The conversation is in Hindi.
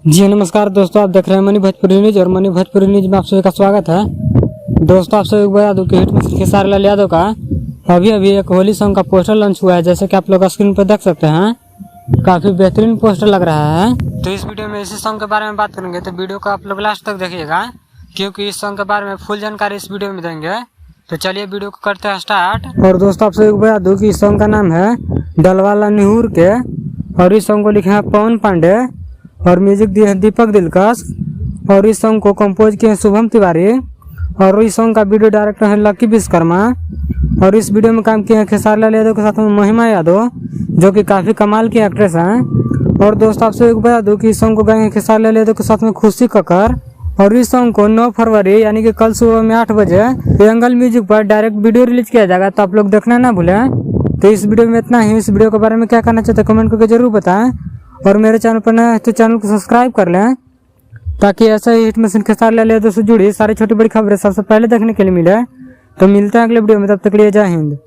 जी नमस्कार दोस्तों, आप देख रहे हैं मनी भोजपुरी न्यूज और मनी भोजपुरी न्यूज में आप सभी का स्वागत है। दोस्तों, आप सभी को बता दूं कि हिट मिस्टर खेसारी लाल यादव का अभी एक होली सॉन्ग का पोस्टर लॉन्च हुआ है। जैसे कि आप लोग स्क्रीन पर देख सकते हैं, काफी बेहतरीन पोस्टर लग रहा है। तो इस वीडियो में इसी सॉन्ग के बारे में बात करेंगे, तो वीडियो को आप लोग लास्ट तक देखिएगा, क्योंकि इस सॉन्ग के बारे में फुल जानकारी इस वीडियो में देंगे। तो चलिए वीडियो को करते हैं स्टार्ट। और दोस्तों, आप सभी को बता दूं कि इस सॉन्ग का नाम है डलवाला निहुर के, और इस सॉन्ग को लिखे हैं पवन पांडे और म्यूजिक दिए हैं दीपक दिलकश, और इस सॉन्ग को कंपोज किए हैं शुभम तिवारी, और इस सॉन्ग का वीडियो डायरेक्टर है लकी विश्वकर्मा, और इस वीडियो में काम किए हैं खेसारी लाल यादव के साथ में महिमा यादव, जो कि काफी कमाल की एक्ट्रेस हैं। और दोस्तों, आप सभी को बता दूं कि इस सॉन्ग को गाए हैं खेसारी लाल यादव के साथ में खुशी कक्कर, और इस सॉन्ग को 9 फरवरी यानी कि कल सुबह में 8 बजे एंगल म्यूजिक पर डायरेक्ट वीडियो रिलीज किया जाएगा। तो आप लोग देखना ना भूलें। तो इस वीडियो में इतना ही। इस वीडियो के बारे में क्या कहना चाहते हैं कमेंट करके जरूर बताएं, और मेरे चैनल पर नया है तो चैनल को सब्सक्राइब कर लें, ताकि ऐसे ही हिट मशीन खेसारी लाल यादव से जुड़ी सारी छोटी बड़ी खबरें सबसे पहले देखने के लिए मिले। तो मिलते हैं अगले वीडियो में, तब तक के लिए जय हिंद।